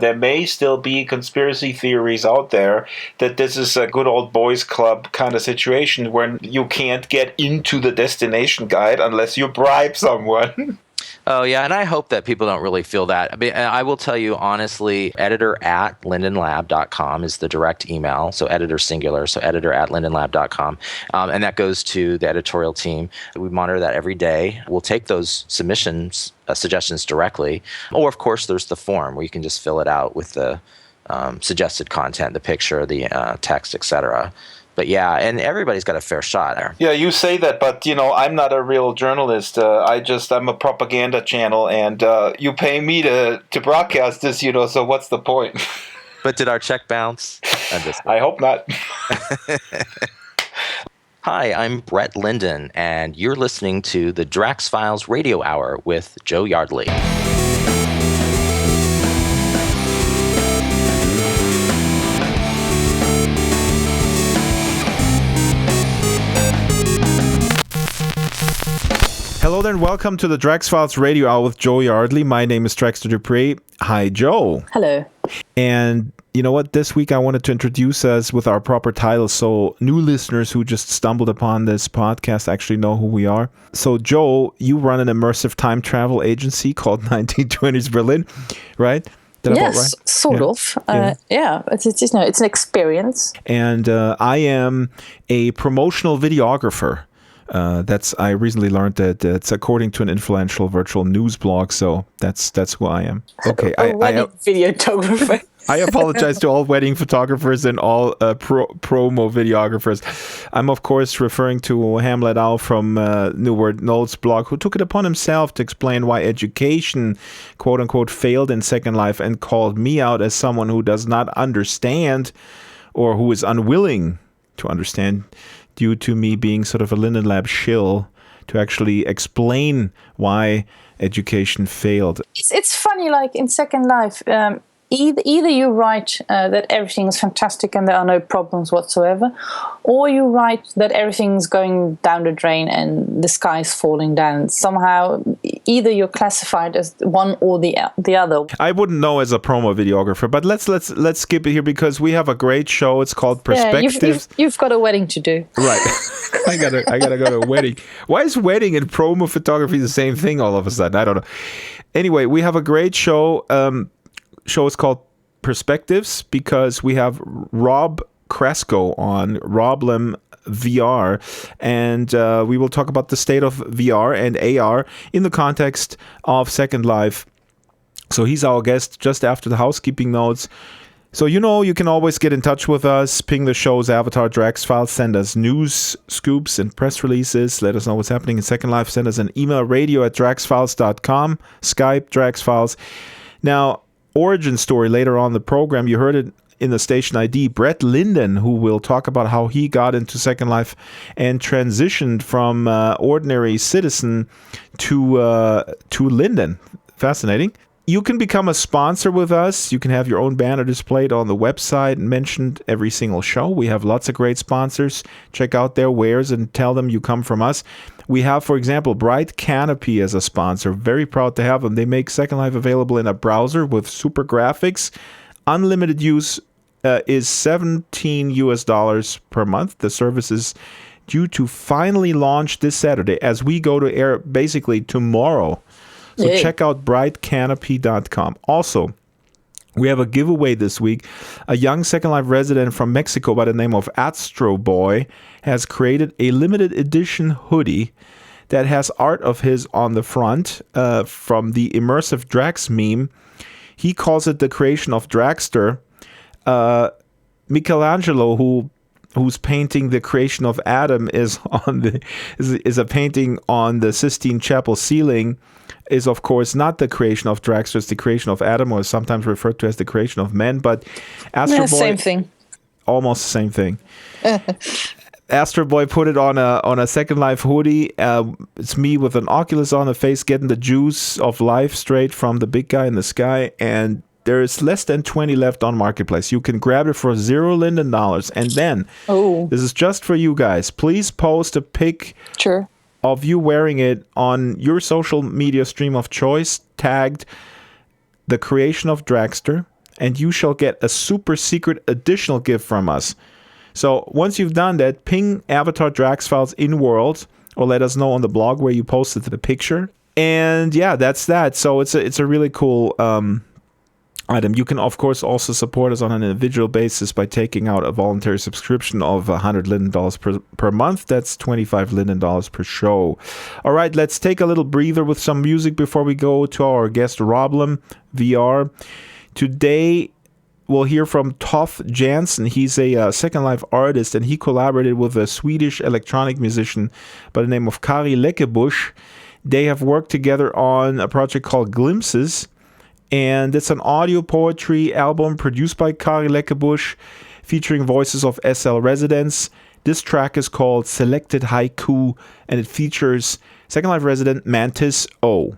There may still be conspiracy theories out there that this is a good old boys club kind of situation where you can't get into the destination guide unless you bribe someone. Oh, yeah, and I hope that people don't really feel that. I mean, I will tell you honestly, editor@lindenlab.com is the direct email, so editor singular, so editor@lindenlab.com, and that goes to the editorial team. We monitor that every day. We'll take those submissions, suggestions directly, or of course there's the form where you can just fill it out with the suggested content, the picture, the text, etc. But yeah, and everybody's got a fair shot there. Yeah, you say that, but I'm not a real journalist. I'm a propaganda channel, and you pay me to broadcast this, so what's the point? But did our check bounce? I hope not. Hi, I'm Brett Linden, and you're listening to the Drax Files Radio Hour with Joe Yardley. Hello there and welcome to the Drax Files Radio Hour with Joe Yardley. My name is Draxter Dupree. Hi, Joe. Hello. And you know what? This week I wanted to introduce us with our proper title so new listeners who just stumbled upon this podcast actually know who we are. So, Joe, you run an immersive time travel agency called 1920s Berlin, right? Yes, right? Sort of. Yeah, it's an experience. And I am a promotional videographer. I recently learned that it's according to an influential virtual news blog, so that's who I am. Okay, videographer. I apologize to all wedding photographers and all promo videographers. I'm of course referring to Hamlet Owl from New Word Notes blog, who took it upon himself to explain why education, quote unquote, failed in Second Life, and called me out as someone who does not understand or who is unwilling to understand, due to me being sort of a Linden Lab shill, to actually explain why education failed. It's funny, like in Second Life, either you write that everything is fantastic and there are no problems whatsoever, or you write that everything's going down the drain and the sky is falling down. Somehow, either you're classified as one or the other. I wouldn't know as a promo videographer, but let's skip it here because we have a great show. It's called Perspectives. You've got a wedding to do. Right. I gotta go to a wedding. Why is wedding and promo photography the same thing all of a sudden? I don't know. Anyway, we have a great show. Show is called Perspectives because we have Rob Cresco on Roblem VR, and we will talk about the state of VR and AR in the context of Second Life. So he's our guest just after the housekeeping notes. So you can always get in touch with us, ping the show's avatar Drax Files, send us news, scoops, and press releases, let us know what's happening in Second Life, send us an email, radio@draxfiles.com, Skype, Drax Files. Now, origin story later on in the program, you heard it in the station ID, Brett Linden, who will talk about how he got into Second Life and transitioned from ordinary citizen to Linden. Fascinating. You can become a sponsor with us. You can have your own banner displayed on the website and mentioned every single show. We have lots of great sponsors. Check out their wares and tell them you come from us. We have, for example, Bright Canopy as a sponsor. Very proud to have them. They make Second Life available in a browser with super graphics. Unlimited use is $17 per month. The service is due to finally launch this Saturday as we go to air basically tomorrow. So check out brightcanopy.com. Also, we have a giveaway this week. A young Second Life resident from Mexico by the name of Astro Boy has created a limited edition hoodie that has art of his on the front from the immersive Drax meme. He calls it the creation of Draxter. Michelangelo, who's painting the creation of Adam, is a painting on the Sistine Chapel ceiling. Is of course not the creation of Draxter, it's the creation of Adam, or is sometimes referred to as the creation of men. But Astro Boy, same thing, almost the same thing. Astro Boy put it on a Second Life hoodie. It's me with an Oculus on the face, getting the juice of life straight from the big guy in the sky, and there's less than 20 left on Marketplace. You can grab it for $0 Linden dollars, and then this is just for you guys. Please post a pic. Sure. Of you wearing it on your social media stream of choice, tagged the creation of Draxter and you shall get a super secret additional gift from us. So once you've done that, ping Avatar Drax Files in world, or let us know on the blog where you posted the picture. And yeah, that's that. So it's a really cool item. You can, of course, also support us on an individual basis by taking out a voluntary subscription of $100 Linden per month. That's $25 Linden per show. All right, let's take a little breather with some music before we go to our guest, Roblem VR. Today, we'll hear from Toff Jansen. He's a Second Life artist, and he collaborated with a Swedish electronic musician by the name of Kari Läckebusch. They have worked together on a project called Glimpses, and it's an audio poetry album produced by Kari Läckebusch, featuring voices of SL residents. This track is called Selected Haiku, and it features Second Life resident Mantis O.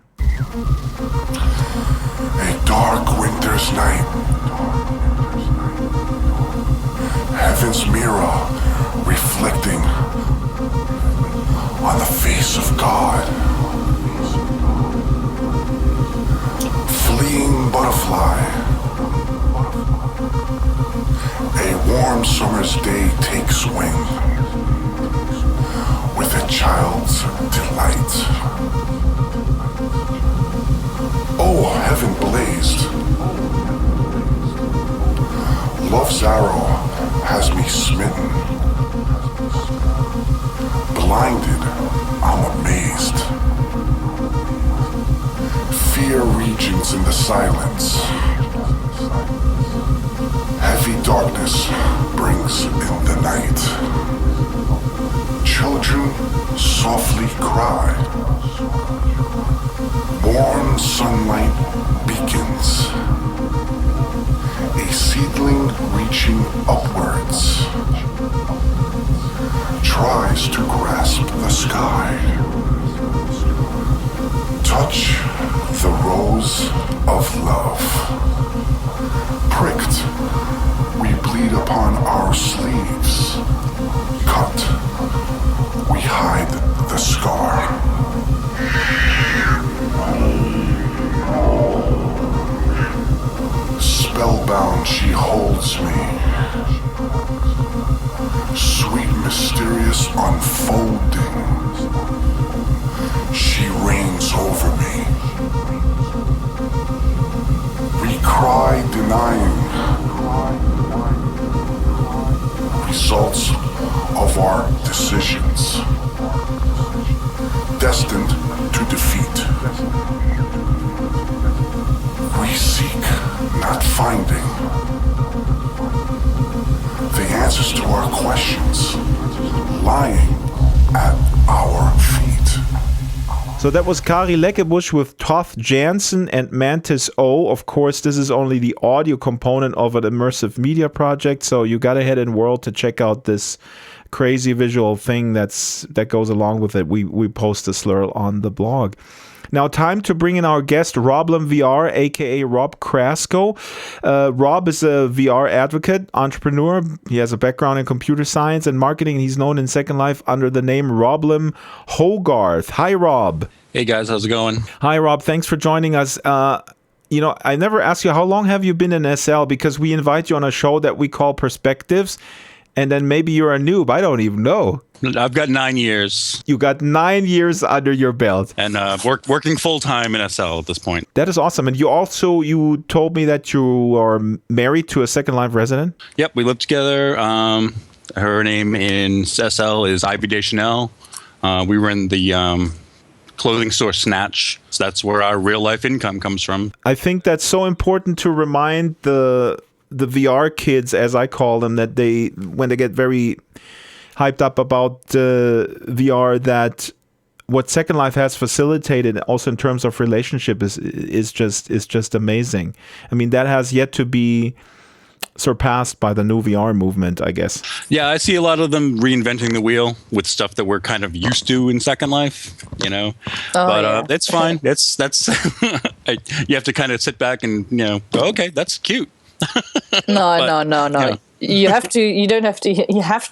A dark winter's night. Heaven's mirror reflecting on the face of God. Fleeing butterfly. A warm summer's day takes wing with a child's delight. Oh, heaven blazed. Love's arrow has me smitten. Blinded, I'm amazed. Fear regions in the silence. Heavy darkness brings in the night. Children softly cry. Warm sunlight beacons. A seedling reaching upwards tries to grasp the sky. Touch the rose of love. Pricked, we bleed upon our sleeves. Cut, we hide the scar. Spellbound, she holds me. Sweet, mysterious unfolding. She reigns over me. We cry denying results of our decisions. Destined to defeat. We seek, not finding, the answers to our questions lying at our feet. So that was Kari Läckebusch with Toff Jansen and Mantis O. Of course, this is only the audio component of an immersive media project, so you gotta head in world to check out this crazy visual thing that goes along with it. We post the slur on the blog. Now, time to bring in our guest, Roblem VR, aka Rob Krasko. Rob is a VR advocate, entrepreneur. He has a background in computer science and marketing. He's known in Second Life under the name Roblem Hogarth. Hi, Rob. Hey guys, how's it going? Hi, Rob. Thanks for joining us. I never asked you, how long have you been in SL? Because we invite you on a show that we call Perspectives, and then maybe you're a noob. I don't even know. I've got 9 years. You got 9 years under your belt. And working full-time in SL at this point. That is awesome. And you told me that you are married to a Second Life resident? Yep, we live together. Her name in SL is Ivy Deschanel. We were in the clothing store Snatch. So that's where our real-life income comes from. I think that's so important to remind the VR kids, as I call them, that when they get very hyped up about VR, that what Second Life has facilitated, also in terms of relationship, is just amazing. I mean, that has yet to be surpassed by the new VR movement, I guess. Yeah, I see a lot of them reinventing the wheel with stuff that we're kind of used to in Second Life, that's fine. That's you have to kind of sit back and go, okay, that's cute. No. You have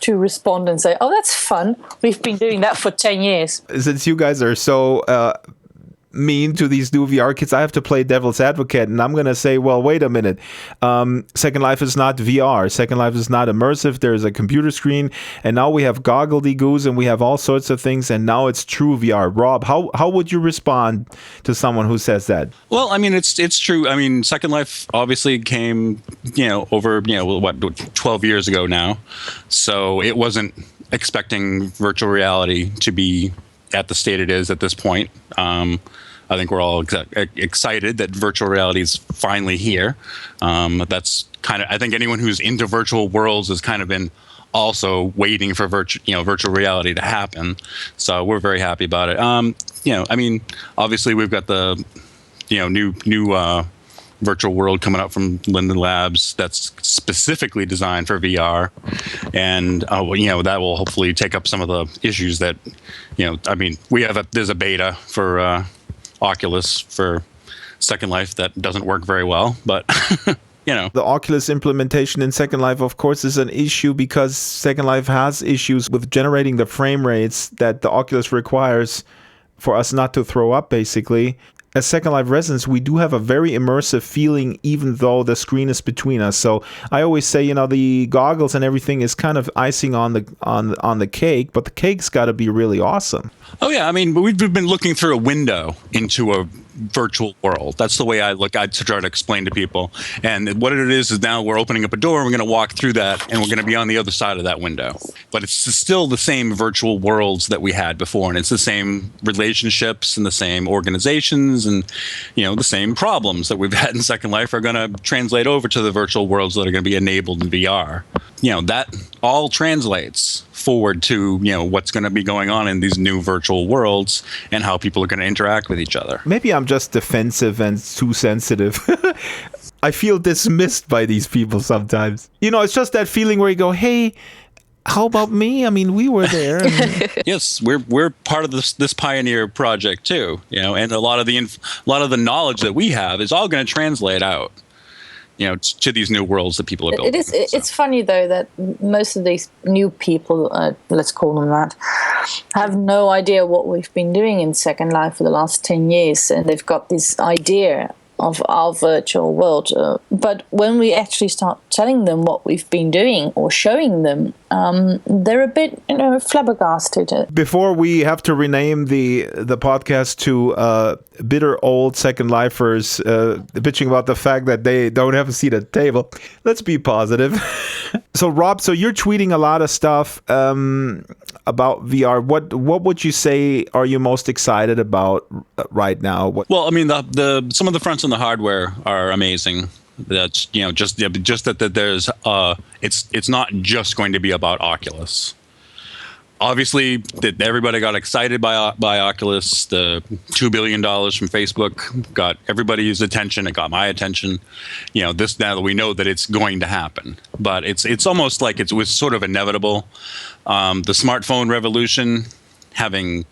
to respond and say, oh, that's fun. We've been doing that for 10 years. Since you guys are so mean to these new VR kids. I have to play devil's advocate, and I'm going to say, well, wait a minute. Second Life is not VR. Second Life is not immersive. There's a computer screen, and now we have goggledygoos, and we have all sorts of things, and now it's true VR. Rob, how would you respond to someone who says that? Well, I mean, it's true. I mean, Second Life obviously came, over, 12 years ago now. So it wasn't expecting virtual reality to be at the state it is at this point. I think we're all excited that virtual reality is finally here. That's kind of, I think anyone who's into virtual worlds has kind of been also waiting for virtual reality to happen. So we're very happy about it. I mean, obviously we've got the, new virtual world coming up from Linden Labs that's specifically designed for VR, and that will hopefully take up some of the issues that, I mean, there's a beta for Oculus for Second Life that doesn't work very well, but The Oculus implementation in Second Life, of course, is an issue because Second Life has issues with generating the frame rates that the Oculus requires for us not to throw up, basically. As Second Life residents, we do have a very immersive feeling, even though the screen is between us. So I always say, the goggles and everything is kind of icing on the cake, but the cake's got to be really awesome. Oh yeah, I mean, we've been looking through a window into a virtual world. That's the way I try to explain to people. And what it is now we're opening up a door, and we're going to walk through that, and we're going to be on the other side of that window. But it's still the same virtual worlds that we had before, and it's the same relationships and the same organizations, and the same problems that we've had in Second Life are going to translate over to the virtual worlds that are going to be enabled in VR. That all translates forward to what's going to be going on in these new virtual worlds and how people are going to interact with each other. Maybe I'm just defensive and too sensitive. I feel dismissed by these people sometimes. It's just that feeling where you go, hey, how about me? I mean, we were there. Yes, we're part of this pioneer project too. And a lot of the knowledge that we have is all going to translate out, to these new worlds that people are building. It's funny though that most of these new people, let's call them that, have no idea what we've been doing in Second Life for the last 10 years, and they've got this idea of our virtual world. But when we actually start telling them what we've been doing or showing them, they're a bit, flabbergasted. Before we have to rename the podcast to bitter old Second Lifers bitching about the fact that they don't have a seat at the table, let's be positive. So Rob, you're tweeting a lot of stuff about VR. What would you say are you most excited about right now? Well, I mean, some of the fronts on the hardware are amazing. That's just that there's it's not just going to be about Oculus. Obviously, that everybody got excited by Oculus. The $2 billion from Facebook got everybody's attention. It got my attention. This now that we know that it's going to happen, but it's almost like it was sort of inevitable. The smartphone revolution, having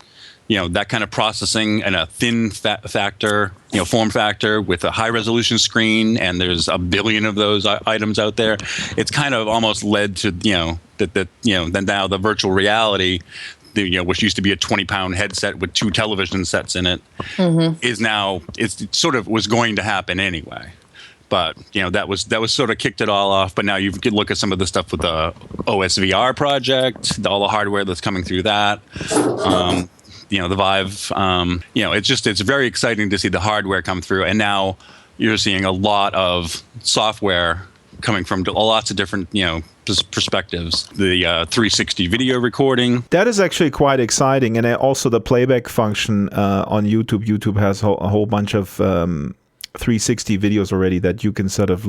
that kind of processing and a thin factor, form factor with a high resolution screen, and there's a billion of those items out there. It's kind of almost led to that now the virtual reality, which used to be a 20-pound headset with 2 television sets in it, is now it sort of was going to happen anyway. But that was sort of kicked it all off. But now you can look at some of the stuff with the OSVR project, all the hardware that's coming through that. The Vive, it's very exciting to see the hardware come through. And now you're seeing a lot of software coming from lots of different, perspectives. The 360 video recording. That is actually quite exciting. And also the playback function on YouTube. YouTube has a whole bunch of 360 videos already that you can sort of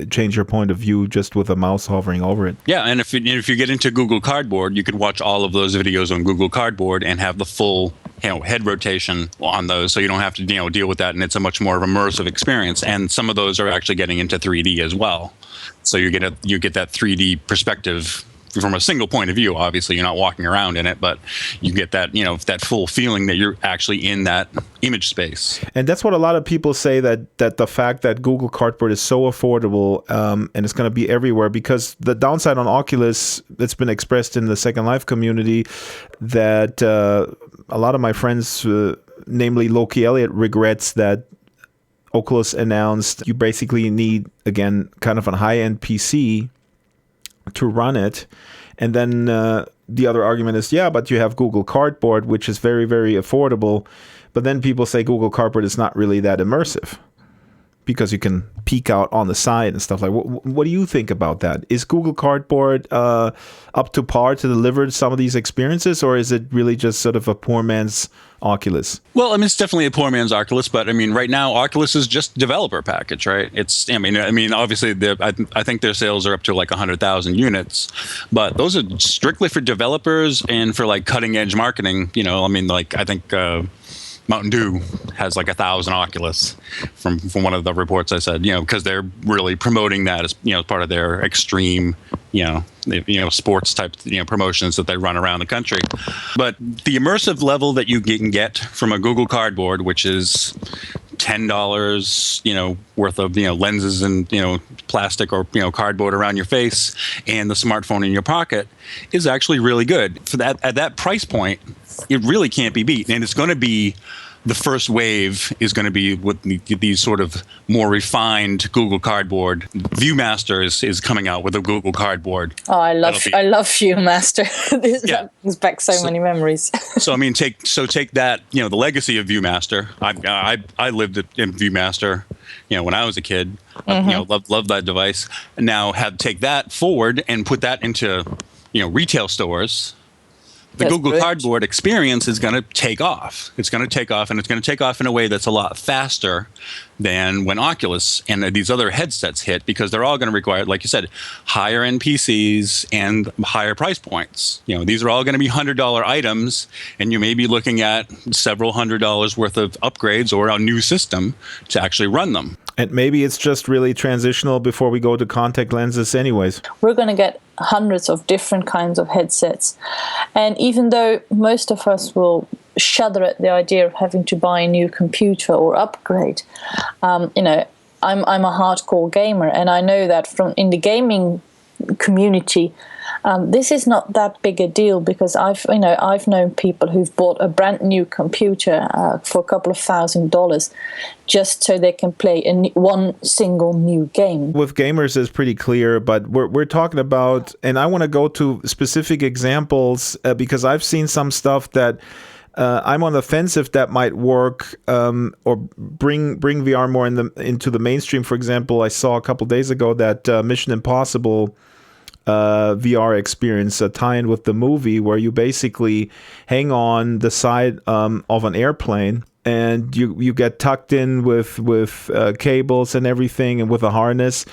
change your point of view just with a mouse hovering over it. Yeah, and if you get into Google Cardboard, you could watch all of those videos on Google Cardboard and have the full head rotation on those, so you don't have to deal with that, and it's a much more immersive experience. And some of those are actually getting into 3D as well, so you get that 3D perspective from a single point of view. Obviously, you're not walking around in it, but you get that, that full feeling that you're actually in that image space. And that's what a lot of people say, that the fact that Google Cardboard is so affordable and it's going to be everywhere, because the downside on Oculus that's been expressed in the Second Life community, that a lot of my friends namely Loki Elliott, regrets that Oculus announced you basically need, again, kind of a high-end PC to run it. And then the other argument is, yeah, but you have Google Cardboard, which is very, very affordable. But then people say Google Cardboard is not really that immersive because you can peek out on the side and stuff like that. What do you think about that? Is Google Cardboard up to par to deliver some of these experiences, or is it really just sort of a poor man's Oculus? Well, I mean, it's definitely a poor man's Oculus, but I mean, right now, Oculus is just developer package, right? I mean, obviously, I think their sales are up to like 100,000 units, but those are strictly for developers and for like cutting edge marketing. You know, I mean, like I think Mountain Dew has like 1,000 Oculus from one of the reports I said, you know, because they're really promoting that as, you know, part of their extreme, sports type, promotions that they run around the country. But the immersive level that you can get from a Google Cardboard, which is $10, worth of, lenses and, plastic or, cardboard around your face and the smartphone in your pocket, is actually really good. For that, at that price point, it really can't be beat. And it's going to be, the first wave is going to be with these sort of more refined Google Cardboard. Viewmaster is coming out with a Google Cardboard. Oh, I love Viewmaster. That brings back so many memories. So I mean, take that, the legacy of Viewmaster. I lived in Viewmaster, when I was a kid. Loved that device. And now take that forward and put that into, retail stores. The Google Cardboard experience is going to take off. It's going to take off, and it's going to take off in a way that's a lot faster than when Oculus and these other headsets hit, because they're all going to require, like you said, higher end PCs and higher price points. These are all going to be $100 items, and you may be looking at several $100 worth of upgrades or a new system to actually run them. And maybe it's just really transitional before we go to contact lenses anyways. We're going to get hundreds of different kinds of headsets. And even though most of us will shudder at the idea of having to buy a new computer or upgrade, I'm a hardcore gamer, and I know that from in the gaming community, this is not that big a deal, because I've known people who've bought a brand new computer for a couple of $1,000 just so they can play one single new game. With gamers, it's pretty clear, but we're talking about, and I want to go to specific examples because I've seen some stuff that I'm on the fence if that might work or bring VR more into the mainstream. For example, I saw a couple days ago that Mission Impossible VR experience, a tie-in with the movie, where you basically hang on the side of an airplane and you get tucked in with cables and everything, and with a harness,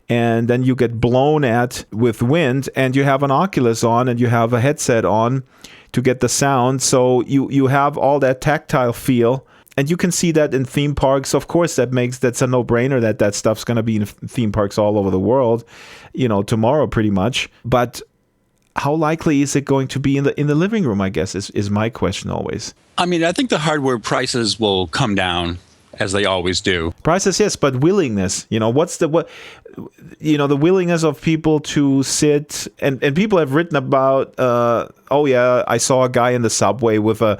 and then you get blown at with wind, and you have an Oculus on and you have a headset on to get the sound, so you have all that tactile feel. And you can see that in theme parks. Of course, that's a no-brainer that stuff's going to be in theme parks all over the world, tomorrow pretty much. But how likely is it going to be in the living room, I guess, is my question always. I mean, I think the hardware prices will come down, as they always do. Prices, yes, but willingness. The willingness of people to sit, and people have written about, I saw a guy in the subway with a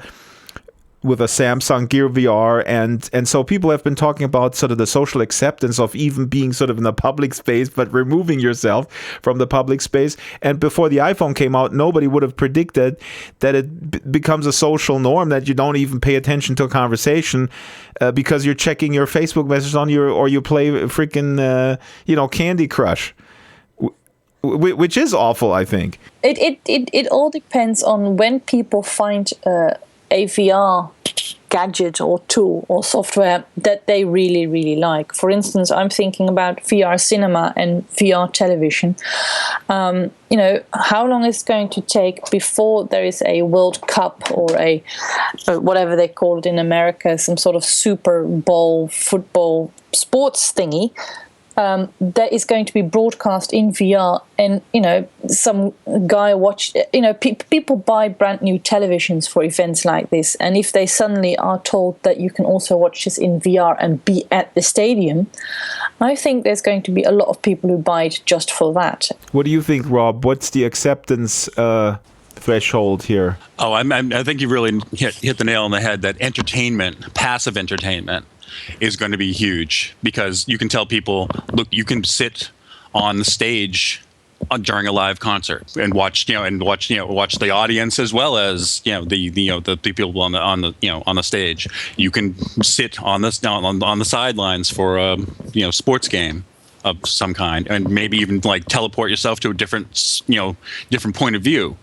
Samsung Gear VR, and so people have been talking about sort of the social acceptance of even being sort of in the public space, but removing yourself from the public space. And before the iPhone came out, nobody would have predicted that it becomes a social norm that you don't even pay attention to a conversation because you're checking your Facebook messages or you play freaking Candy Crush. Which is awful, I think. It all depends on when people find a VR gadget or tool or software that they really, really like. For instance, I'm thinking about VR cinema and VR television. How long is it going to take before there is a World Cup or a whatever they call it in America, some sort of Super Bowl football sports thingy, that is going to be broadcast in VR, and some guy people buy brand new televisions for events like this, and if they suddenly are told that you can also watch this in VR and be at the stadium, I think there's going to be a lot of people who buy it just for that. What do you think, Rob? What's the acceptance threshold here? Oh, I think you really hit the nail on the head. That entertainment, passive entertainment, is going to be huge, because you can tell people, look, you can sit on the stage during a live concert and watch the audience, as well as the people on the stage. You can sit on the sidelines for a sports game of some kind, and maybe even like teleport yourself to a different point of view.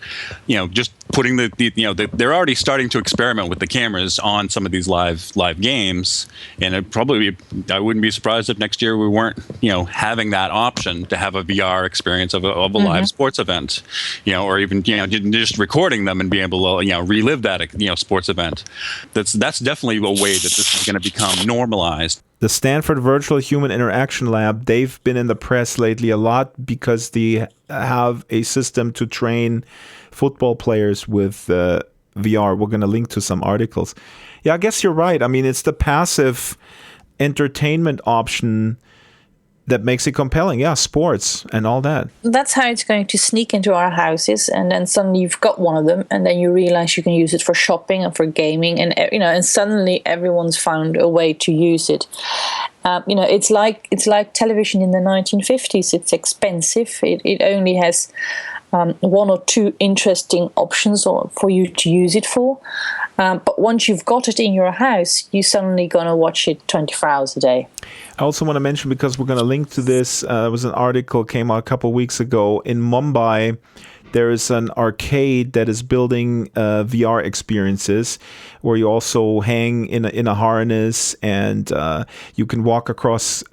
Just putting they're already starting to experiment with the cameras on some of these live games, and I wouldn't be surprised if next year we weren't having that option to have a VR experience of a live sports event, or even just recording them and being able to relive that sports event. That's definitely a way that this is going to become normalized. The Stanford Virtual Human Interaction Lab, they've been in the press lately a lot because they have a system to train football players with VR. We're going to link to some articles. Yeah, I guess you're right. I mean, it's the passive entertainment option that makes it compelling. Yeah, sports and all that. That's how it's going to sneak into our houses, and then suddenly you've got one of them, and then you realize you can use it for shopping and for gaming, and and suddenly everyone's found a way to use it. It's like television in the 1950s. It's expensive. It only has one or two interesting options for you to use it for. But once you've got it in your house, you're suddenly going to watch it 24 hours a day. I also want to mention, because we're going to link to this, there was an article came out a couple of weeks ago. In Mumbai, there is an arcade that is building VR experiences where you also hang in a harness, and you can walk across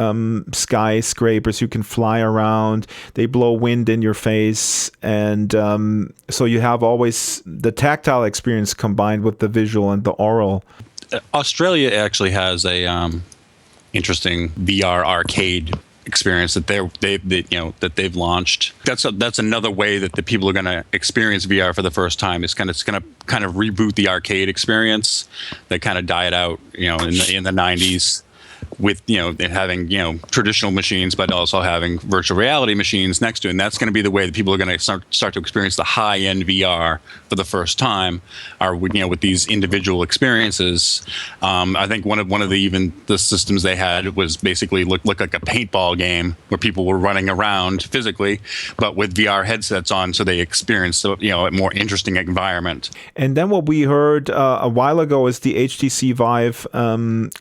skyscrapers. You can fly around. They blow wind in your face, and so you have always the tactile experience combined with the visual and the oral. Australia actually has a interesting VR arcade experience that they've launched. That's another way that the people are going to experience VR for the first time. It's going to kind of reboot the arcade experience that kind of died out in the 90s, with having traditional machines, but also having virtual reality machines next to it. And that's going to be the way that people are going to start to experience the high-end VR for the first time, are with these individual experiences. I think one of the systems they had was basically look like a paintball game where people were running around physically, but with VR headsets on, so they experienced a more interesting environment. And then what we heard a while ago is the HTC Vive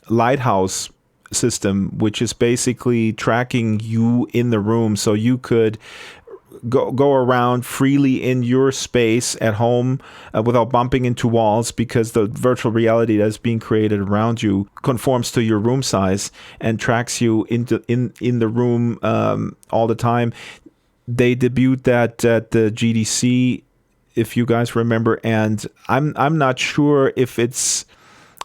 Lighthouse system, which is basically tracking you in the room, so you could go around freely in your space at home without bumping into walls, because the virtual reality that's being created around you conforms to your room size and tracks you in the room all the time. They debuted that at the GDC, if you guys remember, and I'm not sure if it's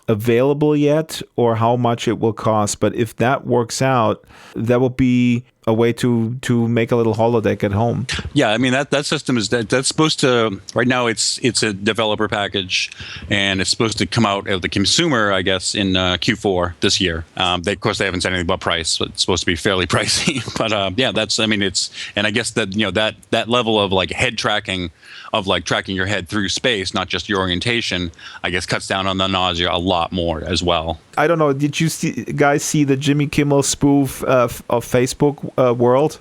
available yet or how much it will cost, but if that works out, that will be a way to make a little holodeck at home. Yeah, I mean that system that's supposed to, right now it's a developer package, and it's supposed to come out as the consumer, I guess, in Q4 this year. Of course they haven't said anything about price, but it's supposed to be fairly pricey. But and I guess that that level of like head tracking, of like tracking your head through space, not just your orientation, I guess cuts down on the nausea a lot more as well. I don't know, did you guys see the Jimmy Kimmel spoof of Facebook World?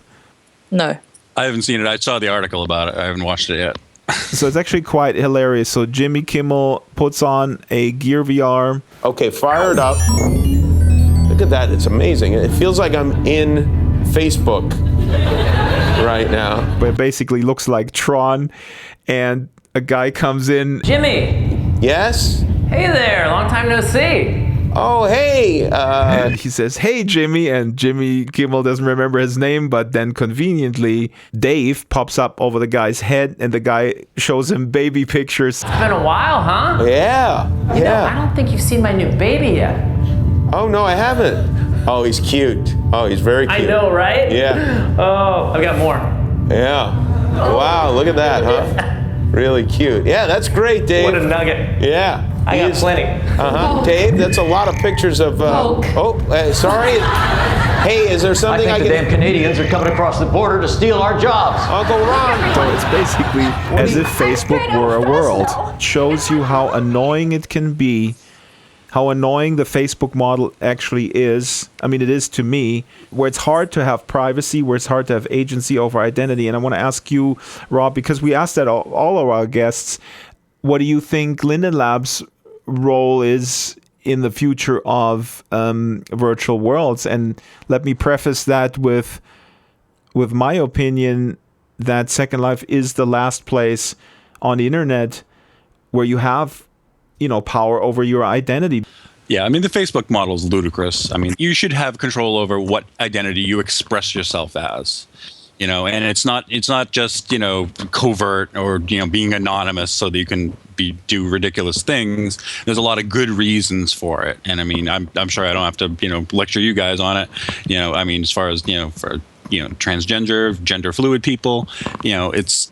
No. I haven't seen it. I saw the article about it. I haven't watched it yet. So it's actually quite hilarious. So Jimmy Kimmel puts on a Gear VR. Okay, fire it up. Look at that. It's amazing. It feels like I'm in Facebook right now. But it basically looks like Tron, and a guy comes in. Jimmy! Yes? Hey there, long time no see. Oh, hey. And he says, "Hey, Jimmy." And Jimmy Kimmel doesn't remember his name, but then conveniently, Dave pops up over the guy's head, and the guy shows him baby pictures. It's been a while, huh? Yeah. You know, I don't think you've seen my new baby yet. Oh, no, I haven't. Oh, he's cute. Oh, he's very cute. I know, right? Yeah. Oh, I've got more. Yeah. Wow, look at that, huh? Really cute. Yeah, that's great, Dave. What a nugget. Yeah. I got plenty. Dave, that's a lot of pictures of. Sorry. Hey, is there something I think the damn Canadians are coming across the border to steal our jobs. Uncle Ron. So it's basically as if Facebook were a world. It shows you how annoying it can be, how annoying the Facebook model actually is. I mean, it is to me, where it's hard to have privacy, where it's hard to have agency over identity. And I want to ask you, Rob, because we asked that all of our guests, what do you think Linden Labs' role is in the future of virtual worlds? And let me preface that with my opinion that Second Life is the last place on the internet where you have, power over your identity. Yeah, I mean, the Facebook model is ludicrous. I mean, you should have control over what identity you express yourself as. And it's not just, covert or, being anonymous so that you can do ridiculous things. There's a lot of good reasons for it. And I mean, I'm sure I don't have to, lecture you guys on it. I mean, as far as, for transgender, gender fluid people, it's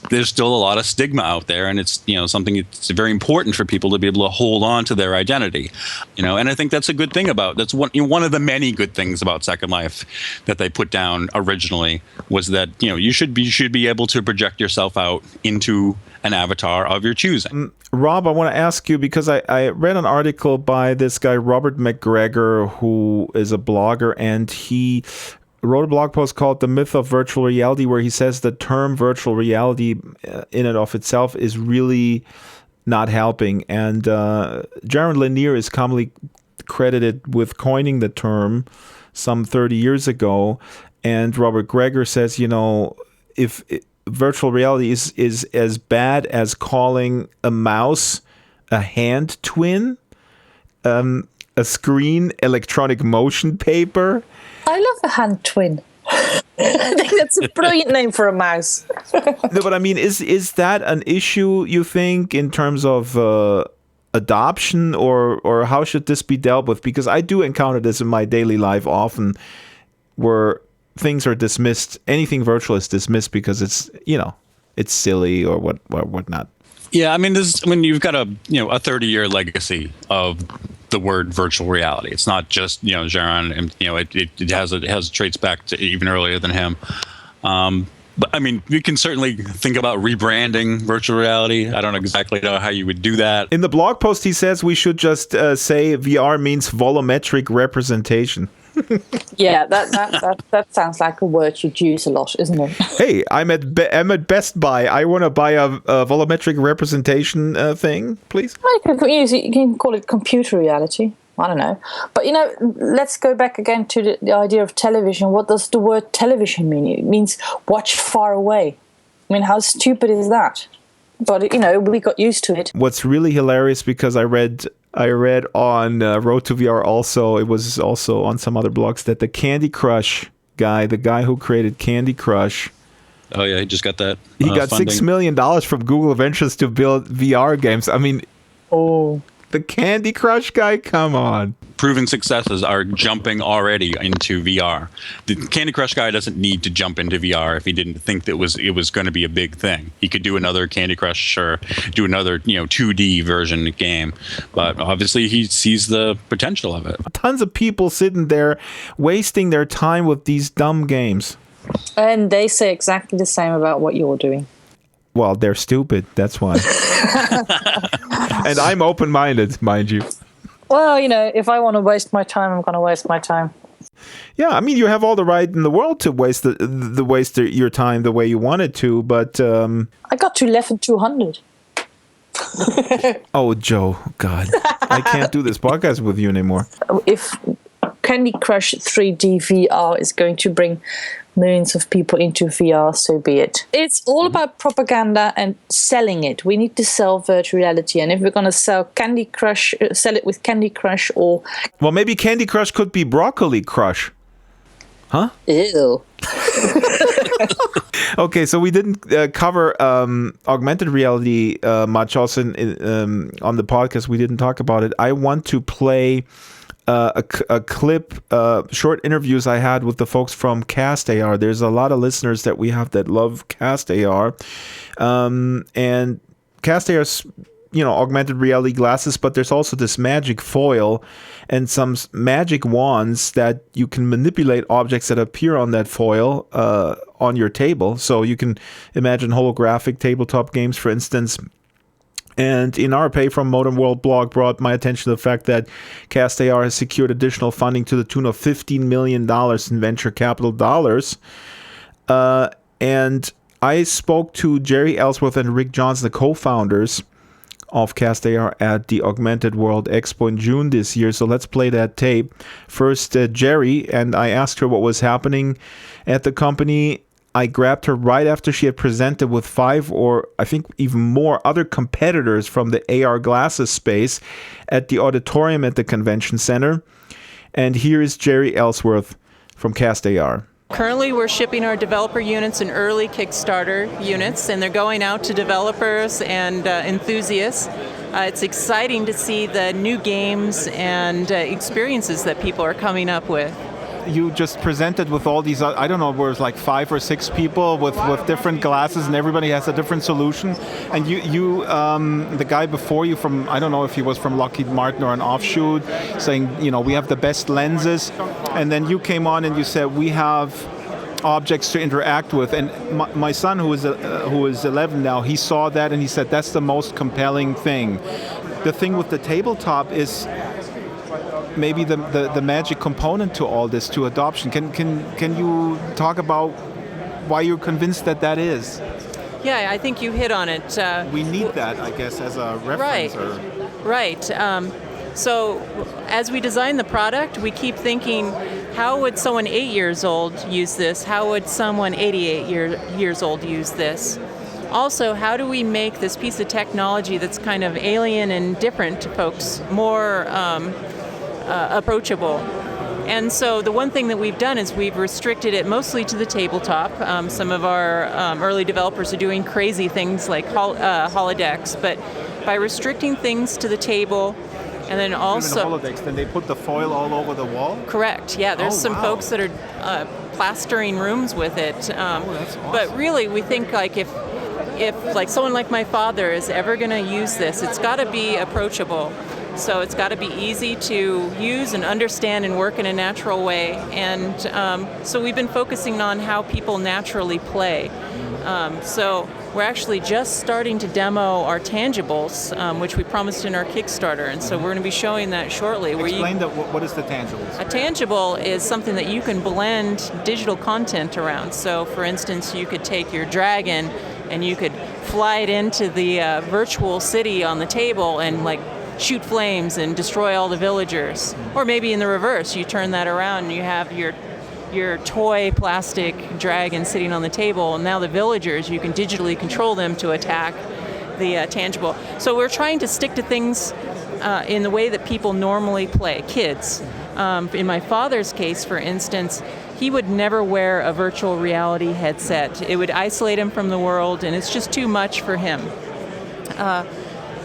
there's still a lot of stigma out there, and it's something it's very important for people to be able to hold on to their identity, and I think that's a good thing that's one of the many good things about Second Life that they put down originally was that you should be able to project yourself out into an avatar of your choosing. Rob, I want to ask you, because I read an article by this guy Robert McGregor, who is a blogger, and he wrote a blog post called The Myth of Virtual Reality, where he says the term virtual reality in and of itself is really not helping. And Jaron Lanier is commonly credited with coining the term some 30 years ago. And Robert Greger says, if virtual reality is as bad as calling a mouse a hand twin, a screen electronic motion paper. I love a hand twin. I think that's a brilliant name for a mouse. No, but I mean, is that an issue, you think, in terms of adoption, or how should this be dealt with? Because I do encounter this in my daily life often, where things are dismissed. Anything virtual is dismissed because it's silly or whatnot. Yeah, I mean, you've got a 30-year legacy of the word virtual reality. It's not just Jaron, and it has traits back to even earlier than him. But I mean, you can certainly think about rebranding virtual reality. I don't exactly know how you would do that. In the blog post, he says we should just say VR means volumetric representation. Yeah, that sounds like a word you'd use a lot, isn't it? Hey, I'm at Best Buy. I want to buy a volumetric representation thing, please. Well, you can call it computer reality. I don't know. But, let's go back again to the idea of television. What does the word television mean? It means watch far away. I mean, how stupid is that? But, we got used to it. What's really hilarious, because I read on Road to VR also, it was also on some other blogs, that the Candy Crush guy, the guy who created Candy Crush. Oh, yeah, he just got that. He got funding. $6 million from Google Ventures to build VR games. I mean, the Candy Crush guy, come on. Proven successes are jumping already into VR. The Candy Crush guy doesn't need to jump into VR if he didn't think that it was going to be a big thing. He could do another Candy Crush or do another 2D version game, but obviously he sees the potential of it. Tons of people sitting there wasting their time with these dumb games. And they say exactly the same about what you're doing. Well, they're stupid, that's why. And I'm open-minded, mind you. Well, if I want to waste my time, I'm going to waste my time. Yeah, I mean, you have all the right in the world to waste your time the way you wanted to, but... I got to level 200. Oh, Joe, God. I can't do this podcast with you anymore. If Candy Crush 3D VR is going to bring millions of people into VR, so be it. It's all about propaganda and selling it. We need to sell virtual reality, and if we're going to sell Candy Crush, sell it with Candy Crush or... Well, maybe Candy Crush could be Broccoli Crush. Huh? Ew. Okay, so we didn't cover augmented reality much. Also, on the podcast, we didn't talk about it. I want to play a clip, short interviews I had with the folks from Cast AR. There's a lot of listeners that we have that love Cast AR. And Cast AR's, augmented reality glasses, but there's also this magic foil and some magic wands that you can manipulate objects that appear on that foil on your table. So you can imagine holographic tabletop games, for instance. And in our Pay From Modern World blog brought my attention to the fact that Cast AR has secured additional funding to the tune of $15 million in venture capital dollars. And I spoke to Jerry Ellsworth and Rick Johnson, the co-founders of Cast AR, at the Augmented World Expo in June this year. So let's play that tape. First, Jerry, and I asked her what was happening at the company. I grabbed her right after she had presented with 5 or I think even more other competitors from the AR glasses space at the auditorium at the convention center. And here is Jerry Ellsworth from Cast AR. Currently, we're shipping our developer units in early Kickstarter units, and they're going out to developers and enthusiasts. It's exciting to see the new games and experiences that people are coming up with. You just presented with all these, I don't know, there was like 5 or 6 people with different glasses, and everybody has a different solution. And you the guy before you from, I don't know if he was from Lockheed Martin or an offshoot, saying, we have the best lenses. And then you came on and you said, we have objects to interact with. And my son, who is 11 now, he saw that and he said, that's the most compelling thing. The thing with the tabletop is maybe the magic component to all this, to adoption. Can you talk about why you're convinced that is? Yeah, I think you hit on it. We need that, I guess, as a reference. Right. So as we design the product, we keep thinking, how would someone 8 years old use this? How would someone 88 years old use this? Also, how do we make this piece of technology that's kind of alien and different to folks more approachable? And so the one thing that we've done is we've restricted it mostly to the tabletop. Some of our early developers are doing crazy things like holodecks, but by restricting things to the table, and then also holodecks, then they put the foil all over the wall? Correct, yeah. There's some folks that are plastering rooms with it. That's awesome. But really, we think like if like someone like my father is ever going to use this, it's got to be approachable. So it's got to be easy to use and understand and work in a natural way. And so we've been focusing on how people naturally play. So we're actually just starting to demo our tangibles, which we promised in our Kickstarter. And so we're going to be showing that shortly. Explain what is the tangibles? A tangible is something that you can blend digital content around. So for instance, you could take your dragon and you could fly it into the virtual city on the table and like shoot flames and destroy all the villagers. Or maybe in the reverse, you turn that around and you have your toy plastic dragon sitting on the table, and now the villagers, you can digitally control them to attack the tangible. So we're trying to stick to things in the way that people normally play, kids. In my father's case, for instance, he would never wear a virtual reality headset. It would isolate him from the world, and it's just too much for him.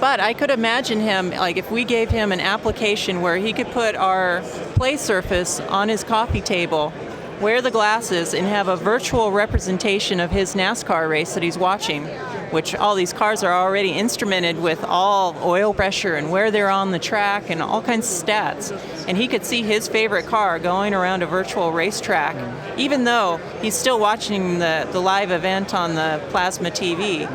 But I could imagine him, like if we gave him an application where he could put our play surface on his coffee table, wear the glasses, and have a virtual representation of his NASCAR race that he's watching, which all these cars are already instrumented with all oil pressure and where they're on the track and all kinds of stats. And he could see his favorite car going around a virtual racetrack, even though he's still watching the live event on the plasma TV.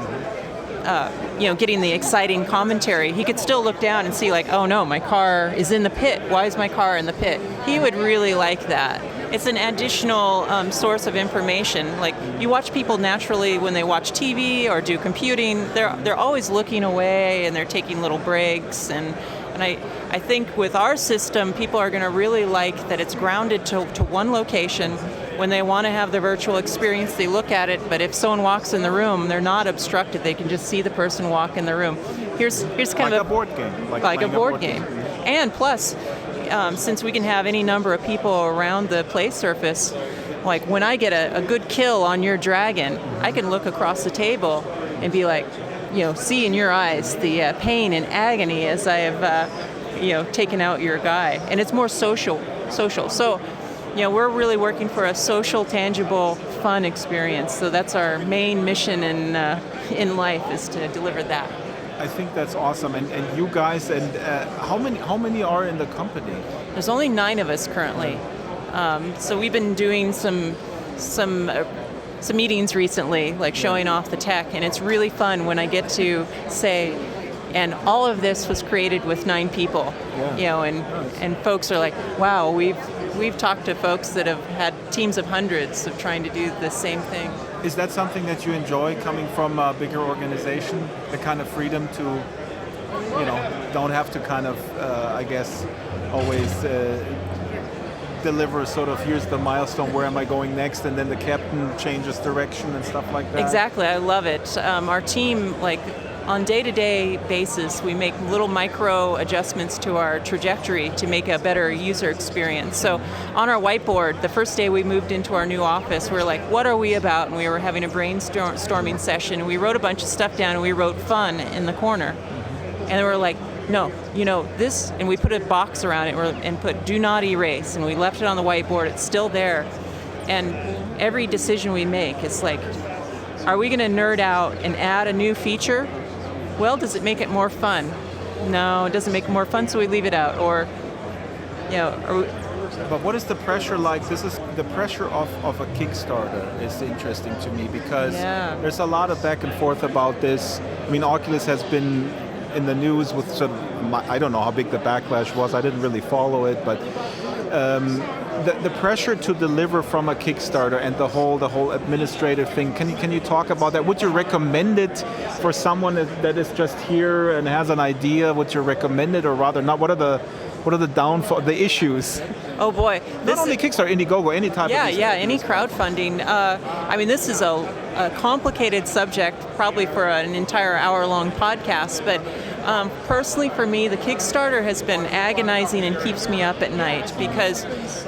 Getting the exciting commentary, he could still look down and see like, oh no, my car is in the pit. Why is my car in the pit? He would really like that. It's an additional source of information. Like you watch people naturally when they watch TV or do computing, they're always looking away and they're taking little breaks. And I think with our system, people are going to really like that it's grounded to one location. When they want to have the virtual experience, they look at it, but if someone walks in the room, they're not obstructed. They can just see the person walk in the room. Here's kind of a board game. Like a board game. And plus, since we can have any number of people around the play surface, like when I get a good kill on your dragon, I can look across the table and be like, see in your eyes the pain and agony as I have, taken out your guy. And it's more social. So, we're really working for a social, tangible, fun experience. So that's our main mission in life, is to deliver that. I think that's awesome. And you guys, and how many are in the company? There's only 9 of us currently. So we've been doing some meetings recently, like showing off the tech, and it's really fun when I get to say, and all of this was created with 9 people. Yeah. And folks are like, wow, we've talked to folks that have had teams of hundreds of trying to do the same thing. Is that something that you enjoy, coming from a bigger organization, the kind of freedom to, don't have to kind of, I guess, always deliver sort of, here's the milestone, where am I going next, and then the captain changes direction and stuff like that? Exactly, I love it. Our team, on day-to-day basis, we make little micro adjustments to our trajectory to make a better user experience. So on our whiteboard, the first day we moved into our new office, we were like, what are we about? And we were having a brainstorming session, and we wrote a bunch of stuff down, and we wrote fun in the corner. And we were like, no, this, and we put a box around it and put do not erase, and we left it on the whiteboard. It's still there. And every decision we make, it's like, are we going to nerd out and add a new feature? Well, does it make it more fun? No, it doesn't make it more fun, so we leave it out. Or, But what is the pressure like? This is the pressure of a Kickstarter is interesting to me, because there's a lot of back and forth about this. I mean, Oculus has been in the news with sort of, I don't know how big the backlash was. I didn't really follow it, but the pressure to deliver from a Kickstarter and the whole administrative thing. Can you talk about that? Would you recommend it for someone that is just here and has an idea? Would you recommend it, or rather not? What are the issues? Oh boy! Not only Kickstarter, Indiegogo, any type. Any crowdfunding. This is a complicated subject, probably for an entire hour-long podcast. But personally, for me, the Kickstarter has been agonizing and keeps me up at night, because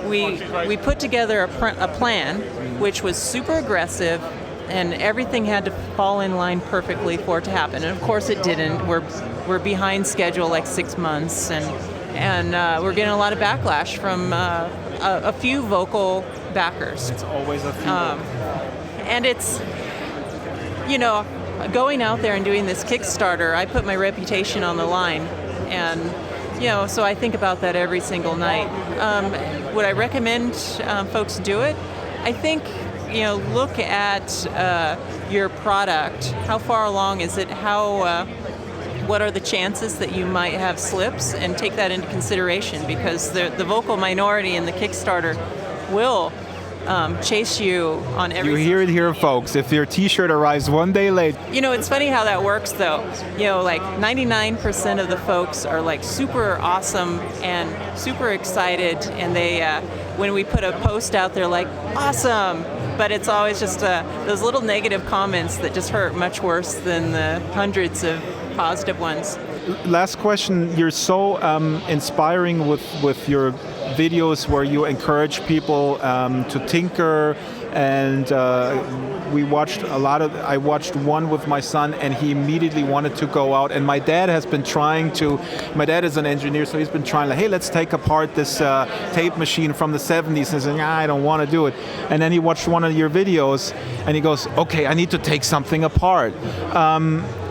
we put together a plan which was super aggressive, and everything had to fall in line perfectly for it to happen. And of course, it didn't. We're behind schedule, like 6 months, and we're getting a lot of backlash from a few vocal backers. It's always a few. And it's, going out there and doing this Kickstarter, I put my reputation on the line. And, so I think about that every single night. Would I recommend folks do it? I think, look at your product. How far along is it? What are the chances that you might have slips, and take that into consideration, because the vocal minority in the Kickstarter will chase you on every. You hear it here, folks. If your T-shirt arrives one day late. It's funny how that works, though. 99% of the folks are like super awesome and super excited, and they, when we put a post out there, like awesome. But it's always just those little negative comments that just hurt much worse than the hundreds of positive ones. Last question. You're so inspiring with your videos, where you encourage people to tinker, and I watched one with my son, and he immediately wanted to go out, and my dad is an engineer, so he's been trying, hey, let's take apart this tape machine from the 70s, and saying, I don't want to do it. And then he watched one of your videos, and he goes, okay, I need to take something apart.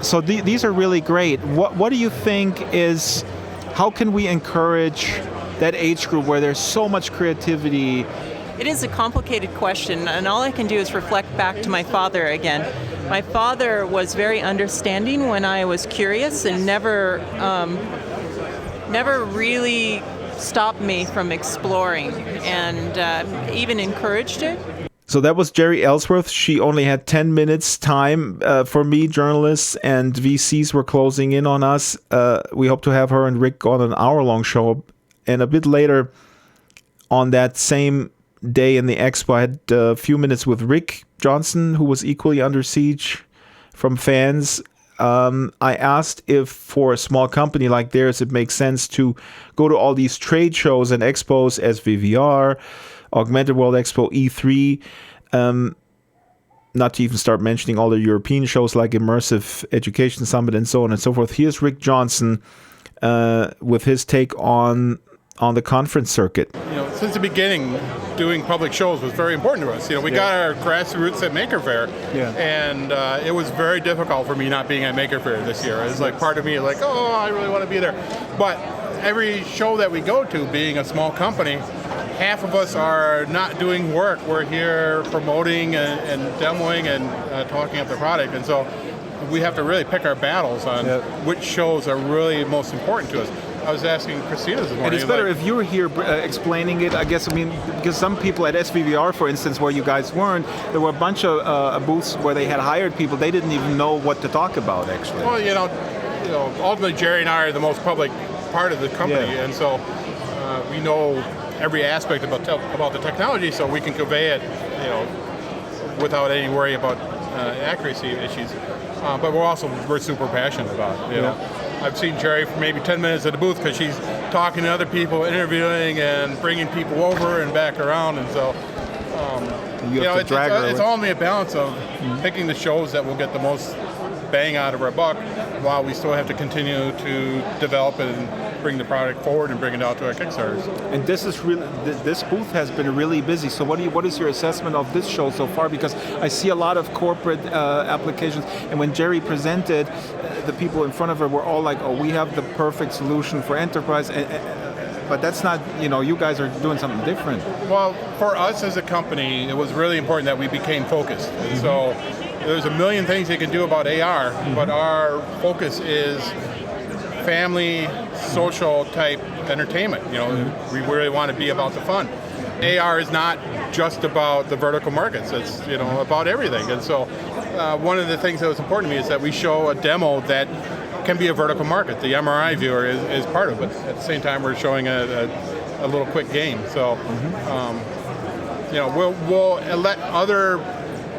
So these are really great. What do you think is, how can we encourage that age group where there's so much creativity? It is a complicated question, and all I can do is reflect back to my father again. My father was very understanding when I was curious, and never really stopped me from exploring, and even encouraged it. So that was Jerry Ellsworth. She only had 10 minutes time for me. Journalists and VCs were closing in on us. We hope to have her and Rick on an hour-long show. And a bit later on that same day in the expo, I had a few minutes with Rick Johnson, who was equally under siege from fans. I asked if for a small company like theirs, it makes sense to go to all these trade shows and expos, SVVR, Augmented World Expo, E3, not to even start mentioning all the European shows like Immersive Education Summit and so on and so forth. Here's Rick Johnson with his take on on the conference circuit? Since the beginning, doing public shows was very important to us. We got our grassroots at Maker Faire, and it was very difficult for me not being at Maker Faire this year. It was like part of me like, oh, I really want to be there. But every show that we go to, being a small company, half of us are not doing work. We're here promoting and demoing and talking up the product. And so we have to really pick our battles on which shows are really most important to us. I was asking Christina this morning. And it's better if you were here explaining it, I guess. I mean, because some people at SVVR, for instance, where you guys weren't, there were a bunch of booths where they had hired people. They didn't even know what to talk about, actually. Well, ultimately, Jerry and I are the most public part of the company, and so we know every aspect about the technology, so we can convey it, without any worry about accuracy issues. But we're super passionate about it. I've seen Jerry for maybe 10 minutes at the booth because she's talking to other people, interviewing, and bringing people over and back around, and so it's only a balance of picking the shows that will get the most bang out of our buck, while we still have to continue to develop it and bring the product forward and bring it out to our Kickstarters. And this is really, this booth has been really busy. So what is your assessment of this show so far? Because I see a lot of corporate applications, and when Jerry presented, the people in front of her were all like, "Oh, we have the perfect solution for enterprise." But that's not, you guys are doing something different. Well, for us as a company, it was really important that we became focused. And so there's a million things you can do about AR, but our focus is family, social type entertainment. We really want to be about the fun. AR is not just about the vertical markets. It's about everything. And so one of the things that was important to me is that we show a demo that can be a vertical market. The MRI viewer is part of it. At the same time, we're showing a little quick game. So we'll let other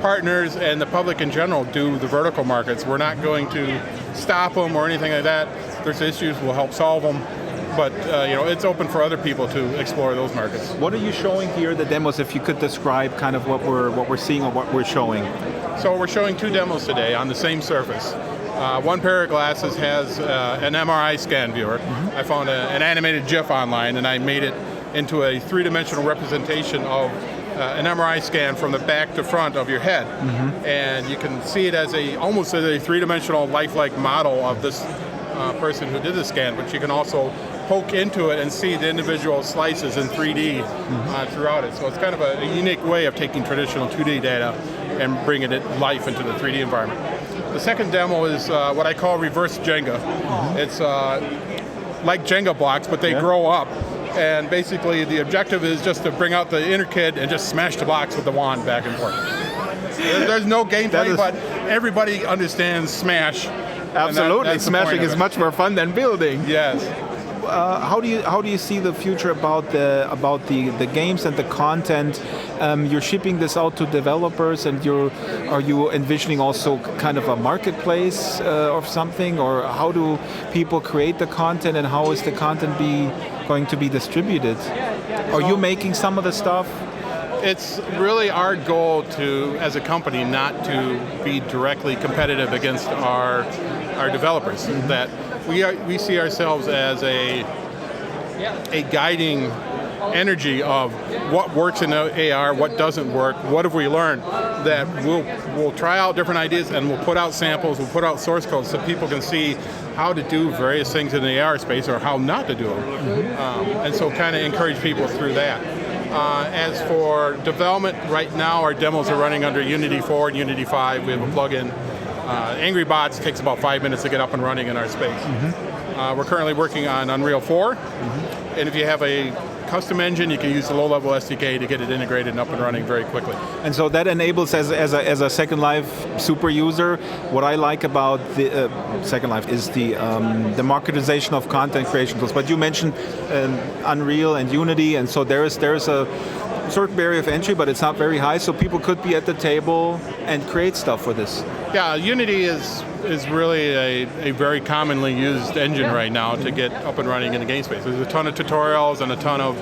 partners and the public in general do the vertical markets. We're not going to stop them or anything like that. If there's issues, we'll help solve them. But it's open for other people to explore those markets. What are you showing here, the demos, if you could describe kind of what we're seeing or what we're showing? So we're showing two demos today on the same surface. One pair of glasses has an MRI scan viewer. I found an animated GIF online, and I made it into a three-dimensional representation of an MRI scan from the back to front of your head. And you can see it as almost as a three-dimensional lifelike model of this person who did the scan, but you can also poke into it and see the individual slices in 3D throughout it. So it's kind of a unique way of taking traditional 2D data and bringing it life into the 3D environment. The second demo is what I call reverse Jenga. It's like Jenga blocks, but they grow up. And basically the objective is just to bring out the inner kid and just smash the blocks with the wand back and forth. There's no gameplay, but everybody understands Smash. Absolutely, smashing is much more fun than building. Yes. How do you see the future about the games and the content? You're shipping this out to developers, and are you envisioning also kind of a marketplace or something, or how do people create the content, and how is the content going to be distributed? Are you making some of the stuff? It's really our goal to, as a company, not to be directly competitive against our developers. That we see ourselves as a guiding energy of what works in AR, what doesn't work, what have we learned, that we'll try out different ideas and we'll put out samples, we'll put out source codes so people can see how to do various things in the AR space or how not to do them. And so kind of encourage people through that. As for development, right now our demos are running under Unity 4 and Unity 5. We have a plugin. Angry Bots takes about 5 minutes to get up and running in our space. We're currently working on Unreal 4. And if you have a custom engine, you can use the low-level SDK to get it integrated and up and running very quickly. And so that enables, as a Second Life super user, what I like about the Second Life is the democratization of content creation tools. But you mentioned Unreal and Unity, and so there is a certain barrier of entry, but it's not very high, so people could be at the table and create stuff for this. Yeah, Unity is really a very commonly used engine right now to get up and running in the game space. There's a ton of tutorials and a ton of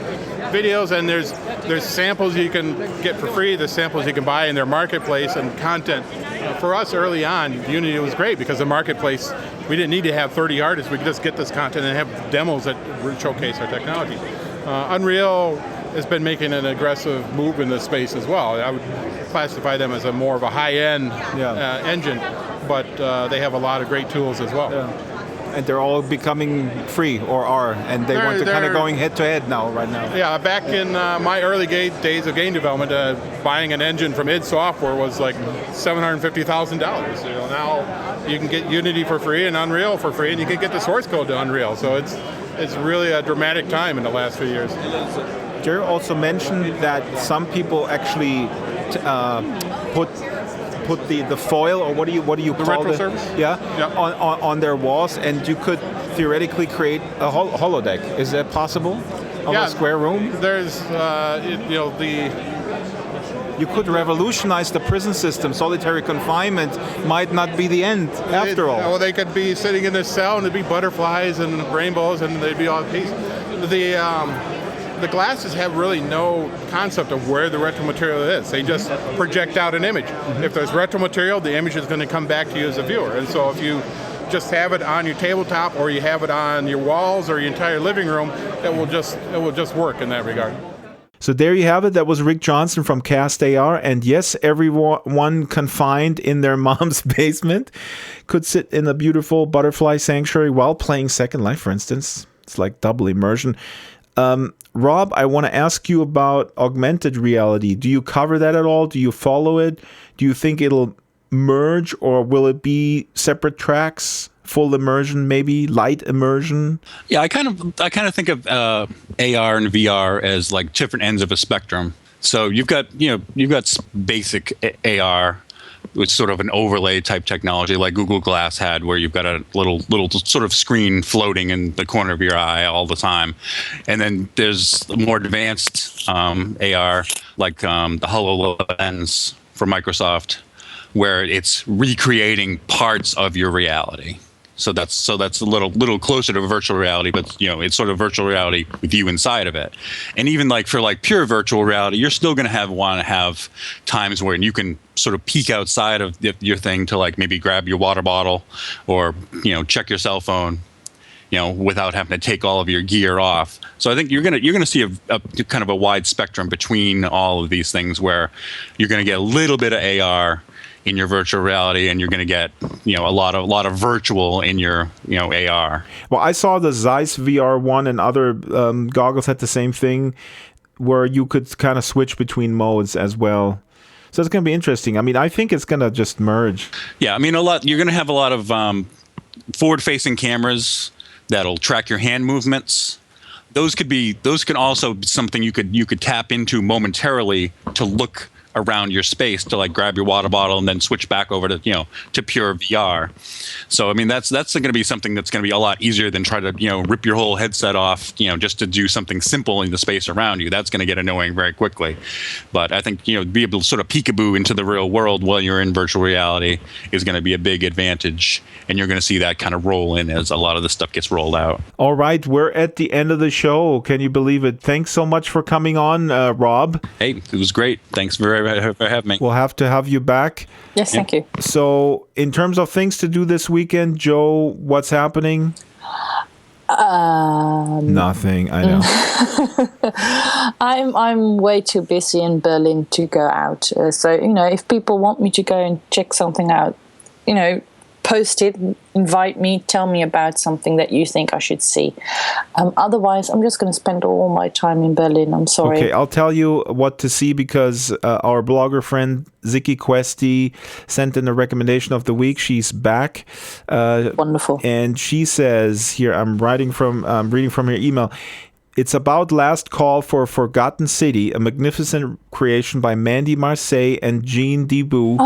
videos, and there's samples you can get for free, there's samples you can buy in their marketplace and content. For us early on, Unity was great because the marketplace, we didn't need to have 30 artists, we could just get this content and have demos that showcase our technology. Unreal has been making an aggressive move in this space as well. I would classify them as a more of a high-end engine, but they have a lot of great tools as well. Yeah. And they're all becoming free or are, and they want to kind of going head-to-head right now. Yeah, back in my early days of game development, buying an engine from id Software was like $750,000. Now you can get Unity for free and Unreal for free, and you can get the source code to Unreal. So it's really a dramatic time in the last few years. Jerry also mentioned that some people actually put the foil, or what do you call retro surface? On their walls, and you could theoretically create a holodeck. Is that possible? A square room? There's you could revolutionize the prison system. Solitary confinement might not be the end after all. Well, they could be sitting in this cell and there'd be butterflies and rainbows and they'd be all at peace. The glasses have really no concept of where the retro material is. They just project out an image. If there's retro material, the image is going to come back to you as a viewer. And so if you just have it on your tabletop or you have it on your walls or your entire living room, it will just work in that regard. So there you have it. That was Rick Johnson from Cast AR. And yes, everyone confined in their mom's basement could sit in a beautiful butterfly sanctuary while playing Second Life, for instance. It's like double immersion. Rob, I want to ask you about augmented reality. Do you cover that at all? Do you follow it? Do you think it'll merge, or will it be separate tracks? Full immersion, maybe light immersion? Yeah, I kind of think of AR and VR as like different ends of a spectrum. So you've got basic AR, with sort of an overlay type technology like Google Glass had, where you've got a little sort of screen floating in the corner of your eye all the time. And then there's more advanced AR, like the HoloLens from Microsoft, where it's recreating parts of your reality. So that's a little closer to virtual reality, but it's sort of virtual reality with you inside of it. And even for pure virtual reality, you're still going to want to have times where you can sort of peek outside of your thing to maybe grab your water bottle or check your cell phone, without having to take all of your gear off. So I think you're gonna see a kind of a wide spectrum between all of these things, where you're going to get a little bit of AR in your virtual reality, and you're going to get a lot of virtual in your AR. Well, I saw the Zeiss VR1 and other goggles had the same thing, where you could kind of switch between modes as well. So it's going to be interesting. I mean, I think it's going to just merge. Yeah, I mean, you're going to have a lot of forward-facing cameras that'll track your hand movements. Those can also be something you could tap into momentarily to look around your space, to grab your water bottle and then switch back over to to pure VR. So I mean that's going to be something that's going to be a lot easier than try to rip your whole headset off just to do something simple in the space around you. That's going to get annoying very quickly. But I think be able to sort of peekaboo into the real world while you're in virtual reality is going to be a big advantage, and you're going to see that kind of roll in as a lot of the stuff gets rolled out. All right, we're at the end of the show. Can you believe it? Thanks so much for coming on, Rob. Hey, it was great. Thanks for having me. We'll have to have you back. Yes, thank you. So, in terms of things to do this weekend, Joe, what's happening? Nothing. I know. I'm way too busy in Berlin to go out. So if people want me to go and check something out, post it, invite me, tell me about something that you think I should see. Otherwise, I'm just going to spend all my time in Berlin. I'm sorry. Okay, I'll tell you what to see, because our blogger friend Ziki Questi sent in a recommendation of the week. She's back. Wonderful. And she says here, I'm reading from her email. It's about Last Call for a Forgotten City, a magnificent creation by Mandy Marseille and Jean Debou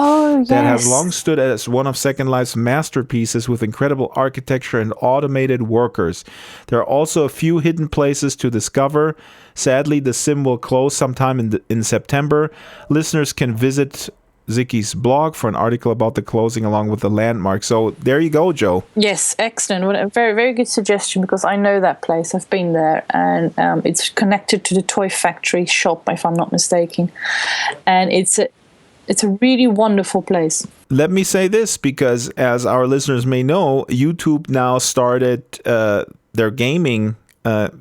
that has long stood as one of Second Life's masterpieces, with incredible architecture and automated workers. There are also a few hidden places to discover. Sadly, the sim will close sometime in September. Listeners can visit Ziki's blog for an article about the closing along with the landmark. So there you go, Joe. Yes, excellent. What a very, very good suggestion, because I know that place. I've been there, and it's connected to the Toy Factory shop, if I'm not mistaken. And it's a really wonderful place. Let me say this, because as our listeners may know, YouTube now started their gaming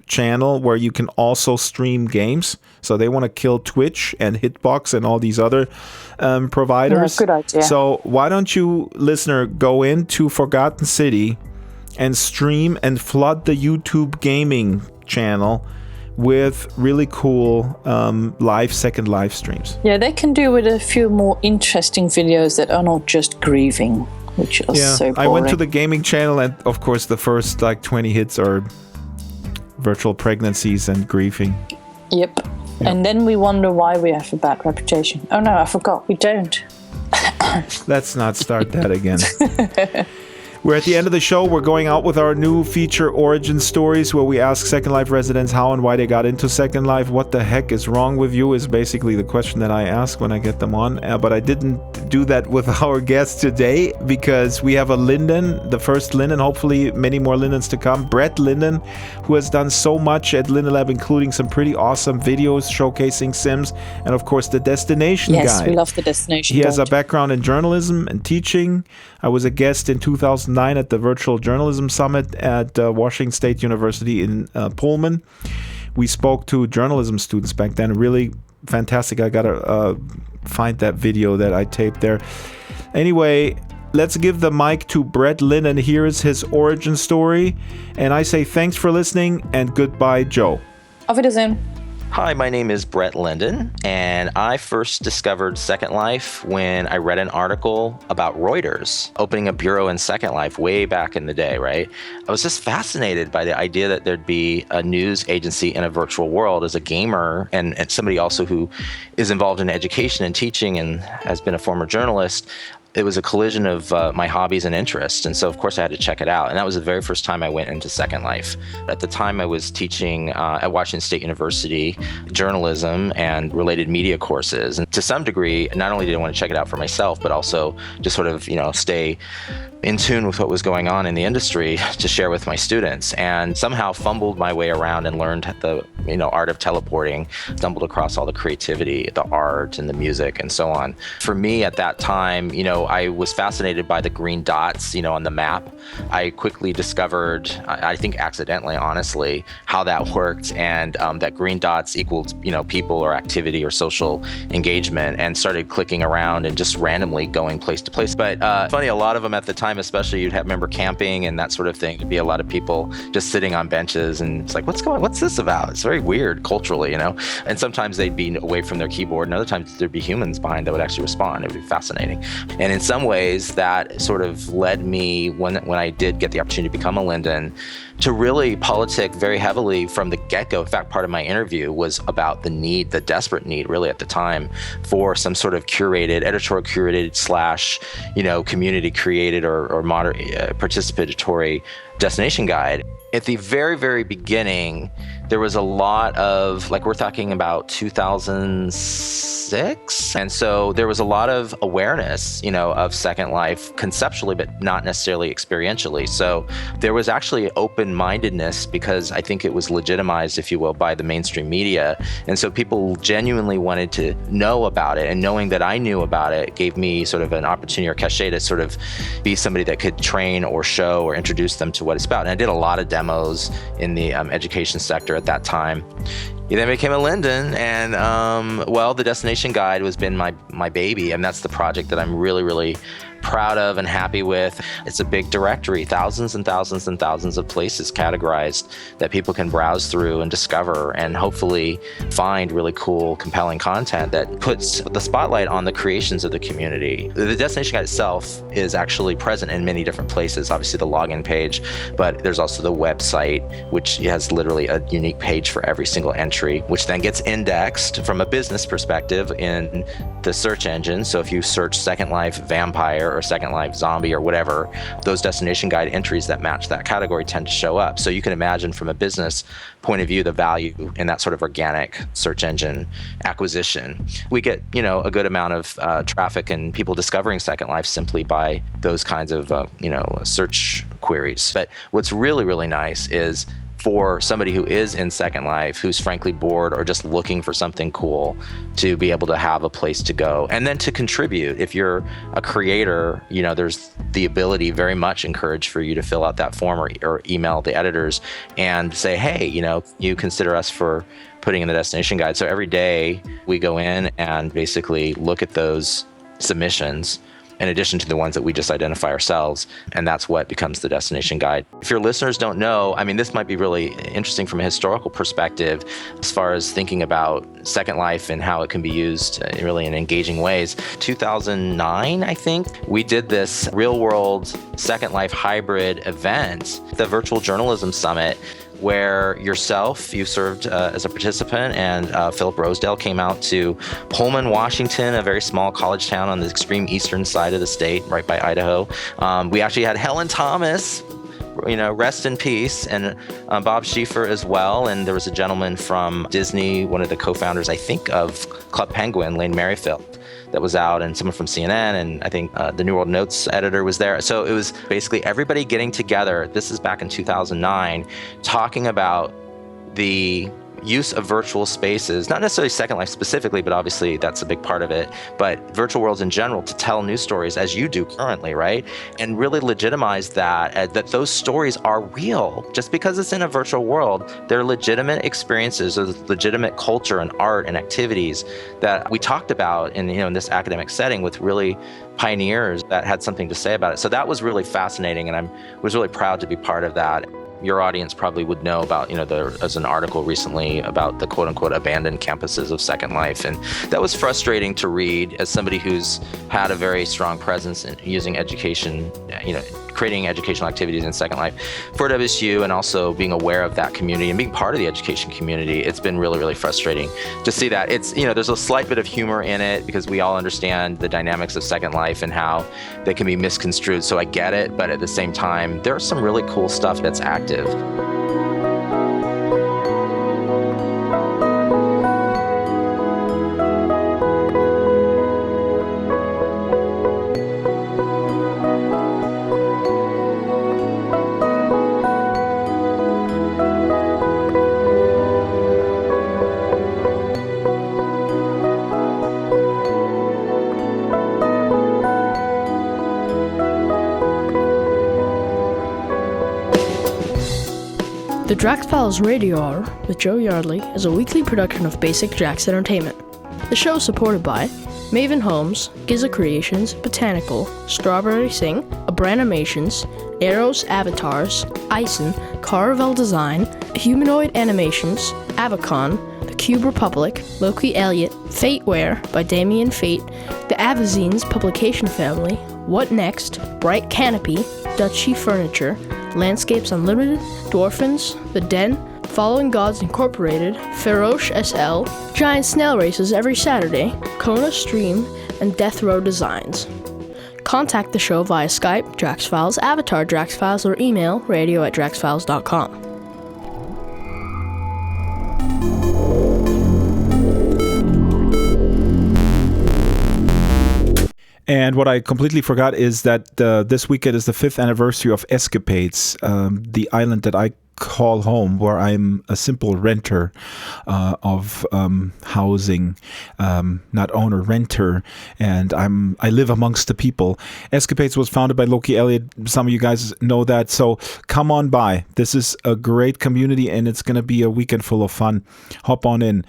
channel where you can also stream games. So they want to kill Twitch and Hitbox and all these other providers. Yeah, good idea. So why don't you, listener, go into Forgotten City and stream and flood the YouTube gaming channel with really cool second live streams. Yeah, they can do with a few more interesting videos that are not just grieving, which are so boring. I went to the gaming channel, and of course the first 20 hits are virtual pregnancies and grieving. Yep. And then we wonder why we have a bad reputation. Oh no, I forgot, we don't. Let's not start that again. We're at the end of the show. We're going out with our new feature, Origin Stories, where we ask Second Life residents how and why they got into Second Life. What the heck is wrong with you is basically the question that I ask when I get them on. But I didn't do that with our guest today because we have a Linden, the first Linden, hopefully many more Lindens to come. Brett Linden, who has done so much at Linden Lab, including some pretty awesome videos showcasing Sims, and of course the Destination Guide. Yes, we love the Destination He Guide. has a background in journalism and teaching. I was a guest in 2009 at the Virtual Journalism Summit at Washington State University in Pullman. We spoke to journalism students back then. Really fantastic. I gotta find that video that I taped there. Anyway, let's give the mic to Brett Linden. Here is his origin story. And I say thanks for listening and goodbye, Joe. Auf Wiedersehen. Hi, my name is Brett Linden, and I first discovered Second Life when I read an article about Reuters opening a bureau in Second Life way back in the day, right? I was just fascinated by the idea that there'd be a news agency in a virtual world. As a gamer and somebody also who is involved in education and teaching and has been a former journalist, it was a collision of my hobbies and interests. And so, of course, I had to check it out. And that was the very first time I went into Second Life. At the time, I was teaching at Washington State University journalism and related media courses. And to some degree, not only did I want to check it out for myself, but also just sort of, stay in tune with what was going on in the industry to share with my students, and somehow fumbled my way around and learned the art of teleporting, stumbled across all the creativity, the art and the music and so on. For me at that time, I was fascinated by the green dots, on the map. I quickly discovered, I think accidentally, honestly, how that worked, and that green dots equaled, people or activity or social engagement, and started clicking around and just randomly going place to place. But funny, a lot of them at the time, especially, you'd remember camping and that sort of thing. There'd be a lot of people just sitting on benches, and it's like, what's this about? It's very weird culturally, And sometimes they'd be away from their keyboard, and other times there'd be humans behind that would actually respond. It would be fascinating. And in some ways, that sort of led me, when I did get the opportunity to become a Linden, to really politic very heavily from the get-go. In fact, part of my interview was about the desperate need, really at the time, for some sort of editorial curated / community created or modern participatory destination guide. At the very, very beginning, there was a lot of, we're talking about 2006. And so there was a lot of awareness, of Second Life conceptually, but not necessarily experientially. So there was actually open-mindedness, because I think it was legitimized, if you will, by the mainstream media. And so people genuinely wanted to know about it, and knowing that I knew about it gave me sort of an opportunity or cachet to sort of be somebody that could train or show or introduce them to what it's about. And I did a lot of demos in the education sector at that time. He then became a Linden, and the Destination Guide has been my baby, and that's the project that I'm really, really proud of and happy with. It's a big directory, thousands and thousands and thousands of places categorized that people can browse through and discover, and hopefully find really cool, compelling content that puts the spotlight on the creations of the community. The Destination Guide itself is actually present in many different places. Obviously the login page, but there's also the website, which has literally a unique page for every single entry, which then gets indexed from a business perspective in the search engine. So if you search Second Life Vampire or Second Life Zombie or whatever, those Destination Guide entries that match that category tend to show up. So you can imagine from a business point of view the value in that sort of organic search engine acquisition. We get, a good amount of traffic and people discovering Second Life simply by those kinds of, search queries. But what's really, really nice is for somebody who is in Second Life, who's frankly bored or just looking for something cool, to be able to have a place to go and then to contribute. If you're a creator, there's the ability, very much encouraged, for you to fill out that form or email the editors and say, hey, you consider us for putting in the destination guide. So every day we go in and basically look at those submissions in addition to the ones that we just identify ourselves, and that's what becomes the destination guide. If your listeners don't know, this might be really interesting from a historical perspective as far as thinking about Second Life and how it can be used really in engaging ways. 2009, I think, we did this real-world Second Life hybrid event, the Virtual Journalism Summit, where you served as a participant, and Philip Rosedale came out to Pullman, Washington, a very small college town on the extreme eastern side of the state, right by Idaho. We actually had Helen Thomas, rest in peace, and Bob Schieffer as well. And there was a gentleman from Disney, one of the co-founders, I think, of Club Penguin, Lane Merrifield, that was out, and someone from CNN, and I think the New World Notes editor was there. So it was basically everybody getting together. This is back in 2009, talking about the use of virtual spaces, not necessarily Second Life specifically, but obviously that's a big part of it, but virtual worlds in general, to tell news stories as you do currently, right? And really legitimize that those stories are real. Just because it's in a virtual world, they're legitimate experiences, or legitimate culture and art and activities that we talked about in this academic setting with really pioneers that had something to say about it. So that was really fascinating, and I was really proud to be part of that. Your audience probably would know about, there was an article recently about the quote unquote abandoned campuses of Second Life. And that was frustrating to read as somebody who's had a very strong presence in using education, creating educational activities in Second Life for WSU, and also being aware of that community and being part of the education community. It's been really, really frustrating to see that. It's, there's a slight bit of humor in it because we all understand the dynamics of Second Life and how they can be misconstrued. So I get it, but at the same time, there's some really cool stuff that's active. The Drax Files Radio Hour with Joe Yardley is a weekly production of Basic Drax Entertainment. The show is supported by Maven Homes, Giza Creations, Botanical, Strawberry Sing, Abranimations, Arrows Avatars, Ison, Caravel Design, Humanoid Animations, Avacon, The Cube Republic, Loki Elliott, Fateware by Damien Fate, The Avazines Publication Family, What Next, Bright Canopy, Dutchy Furniture, Landscapes Unlimited, Dwarfins, The Den, Following Gods Incorporated, Feroche SL, Giant Snail Races every Saturday, Kona Stream, and Death Row Designs. Contact the show via Skype, DraxFiles, Avatar DraxFiles, or email radio@draxfiles.com. And what I completely forgot is that this weekend is the 5th anniversary of Escapades, the island that I call home, where I'm a simple renter of housing, not owner, renter, and I live amongst the people. Escapades was founded by Loki Elliott. Some of you guys know that, so come on by. This is a great community, and it's going to be a weekend full of fun. Hop on in.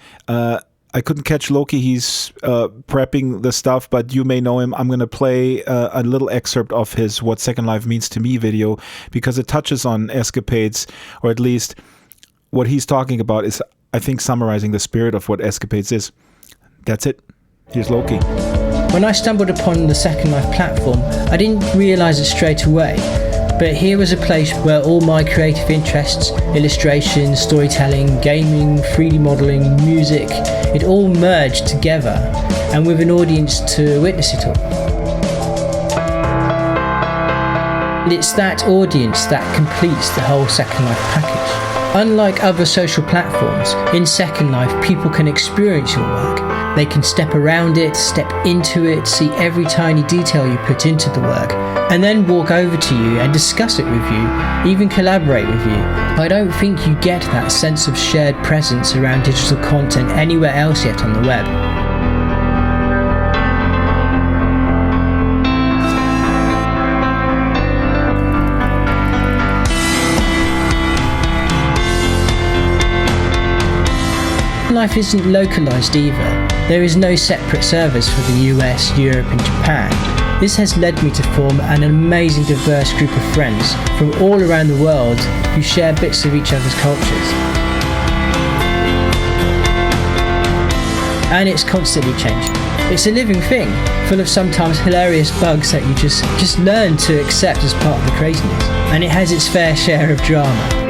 I couldn't catch Loki. He's prepping the stuff, but you may know him. I'm going to play a little excerpt of his What Second Life Means to Me video, because it touches on Escapades, or at least what he's talking about is, I think, summarizing the spirit of what Escapades is. That's it. Here's Loki. When I stumbled upon the Second Life platform, I didn't realize it straight away. But here was a place where all my creative interests, illustration, storytelling, gaming, 3D modelling, music, it all merged together, and with an audience to witness it all. It's that audience that completes the whole Second Life package. Unlike other social platforms, in Second Life people can experience your work, They can step around it, step into it, see every tiny detail you put into the work, and then walk over to you and discuss it with you, even collaborate with you. I don't think you get that sense of shared presence around digital content anywhere else yet on the web. Life isn't localized either. There is no separate servers for the US, Europe and Japan. This has led me to form an amazing diverse group of friends from all around the world who share bits of each other's cultures. And it's constantly changing. It's a living thing, full of sometimes hilarious bugs that you just learn to accept as part of the craziness. And it has its fair share of drama.